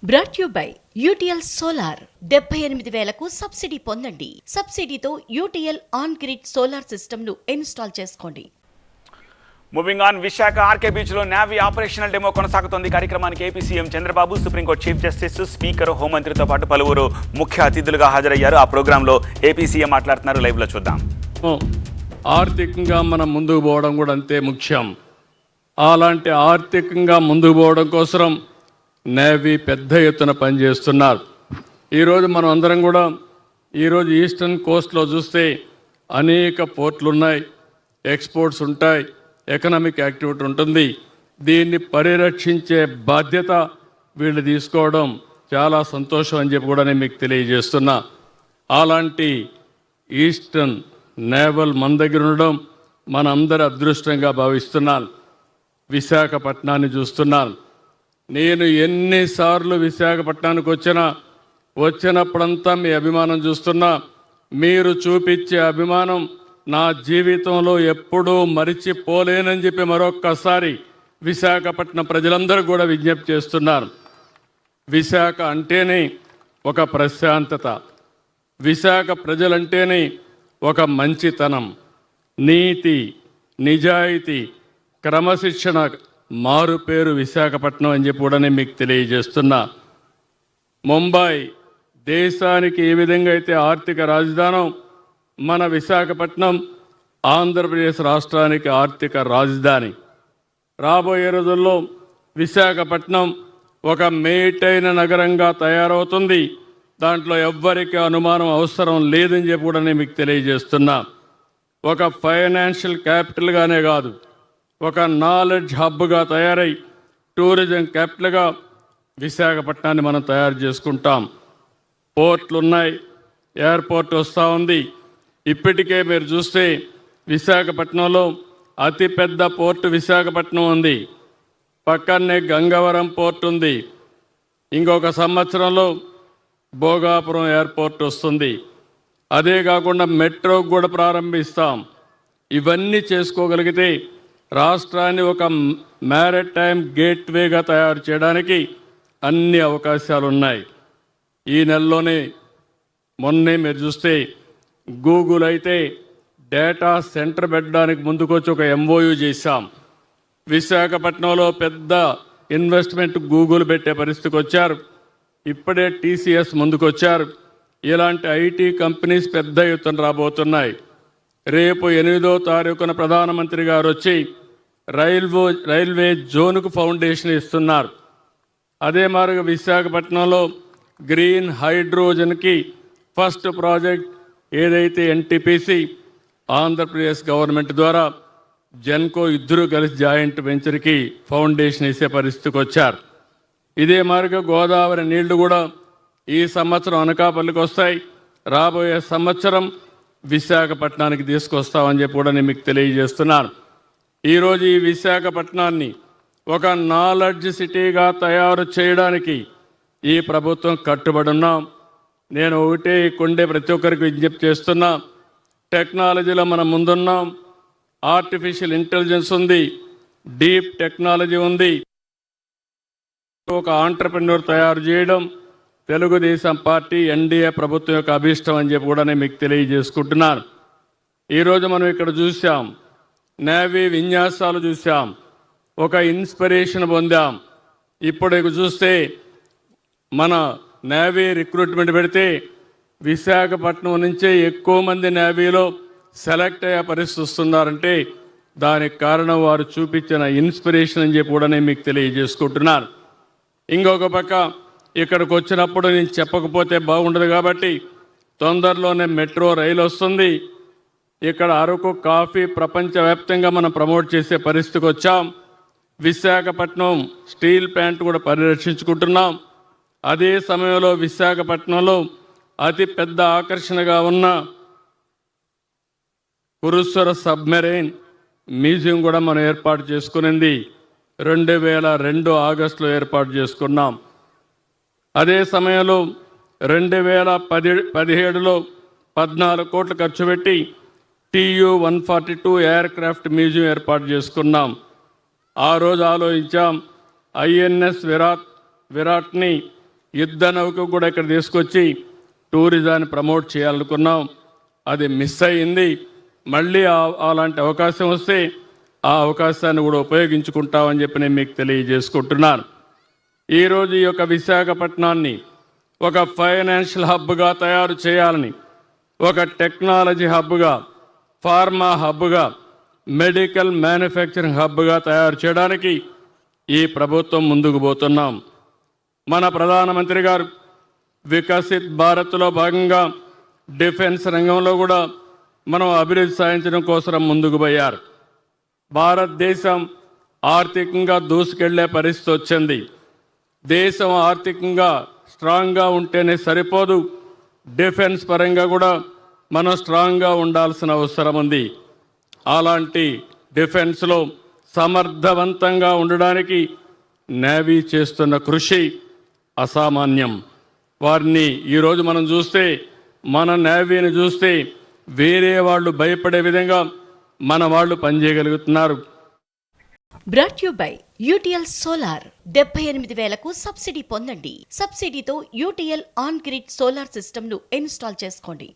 Brought you by UTL solar 78,000కు subsidy పొందండి. సబ్సిడీతో UTL on grid solar system ను ఇన్స్టాల్ చేసుకోండి. Moving on, Visakha RK beach లో నేవీ ఆపరేషనల్ డెమో కొనసాగుతోంది. కార్యక్రమానికి AP CM Chandrababu, supreme court chief justice, speaker, హోంమంత్రితో పాటు పలువురు ముఖ్య అతిథులుగా హాజరయ్యారు. ఆ ప్రోగ్రాంలో ఏపీ సీఎం మాట్లాడుతున్నారు. లైవ్ లో చూద్దాం. ఆర్థికంగా మనం ముందుకు పోవడం కూడా అంతే ముఖ్యం. అలాంటి ఆర్థికంగా ముందుకు పోవడం కోసం నేవీ పెద్ద ఎత్తున పనిచేస్తున్నారు. ఈరోజు మనం అందరం కూడా ఈరోజు ఈస్టర్న్ కోస్ట్లో చూస్తే అనేక పోర్ట్లు ఉన్నాయి, ఎక్స్పోర్ట్స్ ఉంటాయి, ఎకనామిక్ యాక్టివిటీ ఉంటుంది. దీన్ని పరిరక్షించే బాధ్యత వీళ్ళు తీసుకోవడం చాలా సంతోషం అని చెప్పి కూడా నేను మీకు తెలియజేస్తున్నా. అలాంటి ఈస్టర్న్ నేవల్ మన దగ్గర ఉండడం మన అందరి అదృష్టంగా భావిస్తున్నాను. విశాఖపట్నాన్ని చూస్తున్నాను. నేను ఎన్నిసార్లు విశాఖపట్నానికి వచ్చినప్పుడంతా మీ అభిమానం చూస్తున్నా. మీరు చూపించే అభిమానం నా జీవితంలో ఎప్పుడూ మరిచిపోలేనని చెప్పి మరొక్కసారి విశాఖపట్నం ప్రజలందరూ కూడా విజ్ఞప్తి చేస్తున్నారు. విశాఖ అంటేనే ఒక ప్రశాంతత, విశాఖ ప్రజలంటేనే ఒక మంచితనం, నీతి, నిజాయితీ, క్రమశిక్షణ మారు పేరు విశాఖపట్నం అని చెప్పి కూడా నేను మీకు తెలియజేస్తున్నా. ముంబై దేశానికి ఏ విధంగా అయితే ఆర్థిక రాజధానం, మన విశాఖపట్నం ఆంధ్రప్రదేశ్ రాష్ట్రానికి ఆర్థిక రాజధాని. రాబోయే రోజుల్లో విశాఖపట్నం ఒక మేటైన నగరంగా తయారవుతుంది. దాంట్లో ఎవ్వరికి అనుమానం అవసరం లేదని చెప్పి కూడా నేను మీకు తెలియజేస్తున్నా. ఒక ఫైనాన్షియల్ క్యాపిటల్గానే కాదు, ఒక నాలెడ్జ్ హబ్గా తయారై టూరిజం క్యాపిటల్గా విశాఖపట్నాన్ని మనం తయారు చేసుకుంటాం. పోర్ట్లు ఉన్నాయి, ఎయిర్పోర్ట్ వస్తూ ఉంది. ఇప్పటికే మీరు చూస్తే విశాఖపట్నంలో అతిపెద్ద పోర్టు విశాఖపట్నం ఉంది. పక్కనే గంగవరం పోర్ట్ ఉంది. ఇంకొక సంవత్సరంలో భోగాపురం ఎయిర్పోర్ట్ వస్తుంది. అదే కాకుండా మెట్రో కూడా ప్రారంభిస్తాం. ఇవన్నీ చేసుకోగలిగితే రాష్ట్రాన్ని ఒక మ్యారిటైమ్ గేట్వేగా తయారు చేయడానికి అన్ని అవకాశాలు ఉన్నాయి. ఈ నెలలోనే మొన్నే మీరు చూస్తే గూగుల్ అయితే డేటా సెంటర్ పెట్టడానికి ముందుకొచ్చి ఒక ఎంఓయూ చేశాం. విశాఖపట్నంలో పెద్ద ఇన్వెస్ట్మెంట్ గూగుల్ పెట్టే పరిస్థితికి వచ్చారు. ఇప్పుడే టీసీఎస్ ముందుకొచ్చారు. ఇలాంటి ఐటీ కంపెనీస్ పెద్ద ఎత్తున రాబోతున్నాయి. రేపు 8వ తారీఖున ప్రధానమంత్రి గారు వచ్చి రైల్వే జోన్కు ఫౌండేషన్ ఇస్తున్నారు. అదే మాదిరిగా విశాఖపట్నంలో గ్రీన్ హైడ్రోజన్కి ఫస్ట్ ప్రాజెక్ట్ ఏదైతే ఎన్టీపీసీ ఆంధ్రప్రదేశ్ గవర్నమెంట్ ద్వారా జెన్కో ఇద్దరు కలిసి జాయింట్ వెంచర్కి ఫౌండేషన్ వేసే పరిస్థితికి వచ్చారు. ఇదే మాదిరిగా గోదావరి నీళ్లు కూడా ఈ సంవత్సరం అనకాపల్లికి వస్తాయి. రాబోయే సంవత్సరం విశాఖపట్నానికి తీసుకొస్తామని చెప్పి కూడా నేను మీకు తెలియజేస్తున్నాను. ఈరోజు ఈ విశాఖపట్నాన్ని ఒక నాలెడ్జ్ సిటీగా తయారు చేయడానికి ఈ ప్రభుత్వం కట్టుబడి ఉన్నాం. నేను ఒకటే కొండే ప్రతి ఒక్కరికి విజ్ఞప్తి చేస్తున్నా. టెక్నాలజీలో మనం ముందున్నాం. ఆర్టిఫిషియల్ ఇంటెలిజెన్స్ ఉంది, డీప్ టెక్నాలజీ ఉంది. ఒక ఆంటర్ప్రెన్యూర్ తయారు చేయడం తెలుగుదేశం పార్టీ ఎన్డీఏ ప్రభుత్వం యొక్క అభీష్టం అని చెప్పి కూడా నేను మీకు తెలియజేసుకుంటున్నాను. ఈరోజు మనం ఇక్కడ చూసాం, నేవీ విన్యాసాలు చూసాం, ఒక ఇన్స్పిరేషన్ పొందాం. ఇప్పుడు చూస్తే మన నేవీ రిక్రూట్మెంట్ పెడితే విశాఖపట్నం నుంచే ఎక్కువ మంది నేవీలో సెలెక్ట్ అయ్యే పరిస్థితి వస్తున్నారంటే దానికి కారణం వారు చూపించిన ఇన్స్పిరేషన్ అని చెప్పి కూడా నేను మీకు తెలియజేసుకుంటున్నాను. ఇంకొక పక్క ఇక్కడికి వచ్చినప్పుడు నేను చెప్పకపోతే బాగుండదు కాబట్టి తొందరలోనే మెట్రో రైలు వస్తుంది. ఇక్కడ అరకు కాఫీ ప్రపంచవ్యాప్తంగా మనం ప్రమోట్ చేసే పరిస్థితికి వచ్చాం. విశాఖపట్నం స్టీల్ ప్లాంట్ కూడా పరిరక్షించుకుంటున్నాం. అదే సమయంలో విశాఖపట్నంలో అతి పెద్ద ఆకర్షణగా ఉన్న కురుశ్వర సబ్మెరైన్ మ్యూజియం కూడా మనం ఏర్పాటు చేసుకునింది 2002 ఆగస్టులో ఏర్పాటు చేసుకున్నాం. అదే సమయంలో 2017లో 14 కోట్లు ఖర్చు పెట్టి TU-142 ఎయిర్క్రాఫ్ట్ మ్యూజియం ఏర్పాటు చేసుకున్నాం. ఆ రోజు ఆలోచించాం, INS విరాట్ని యుద్ధ నౌక కూడా ఇక్కడ తీసుకొచ్చి టూరిజాన్ని ప్రమోట్ చేయాలనుకున్నాం. అది మిస్ అయింది. మళ్ళీ అలాంటి అవకాశం వస్తే ఆ అవకాశాన్ని కూడా ఉపయోగించుకుంటామని చెప్పి నేను మీకు తెలియజేసుకుంటున్నాను. ఈరోజు ఈ యొక్క విశాఖపట్నాన్ని ఒక ఫైనాన్షియల్ హబ్గా తయారు చేయాలని, ఒక టెక్నాలజీ హబ్గా, ఫార్మా హబ్గా, మెడికల్ మ్యానుఫ్యాక్చరింగ్ హబ్గా తయారు చేయడానికి ఈ ప్రభుత్వం ముందుకు పోతున్నాం. మన ప్రధానమంత్రి గారు వికసిత్ భారత్లో భాగంగా డిఫెన్స్ రంగంలో కూడా మనం అభివృద్ధి సాధించడం కోసం ముందుకు పోయారు. భారతదేశం ఆర్థికంగా దూసుకెళ్లే పరిస్థితి వచ్చింది. దేశం ఆర్థికంగా స్ట్రాంగ్గా ఉంటేనే సరిపోదు, డిఫెన్స్ పరంగా కూడా మనం స్ట్రాంగ్గా ఉండాల్సిన అవసరం ఉంది. అలాంటి డిఫెన్స్లో సమర్థవంతంగా ఉండడానికి నేవీ చేస్తున్న కృషి అసామాన్యం. వారిని ఈరోజు మనం చూస్తే, మన నేవీని చూస్తే వేరే వాళ్ళు భయపడే విధంగా మన వాళ్ళు పనిచేయగలుగుతున్నారు. Brought you by UTL solar 78,000కు సబ్సిడీ పొందండి. సబ్సిడీతో UTL on grid solar system ను ఇన్స్టాల్ చేసుకోండి.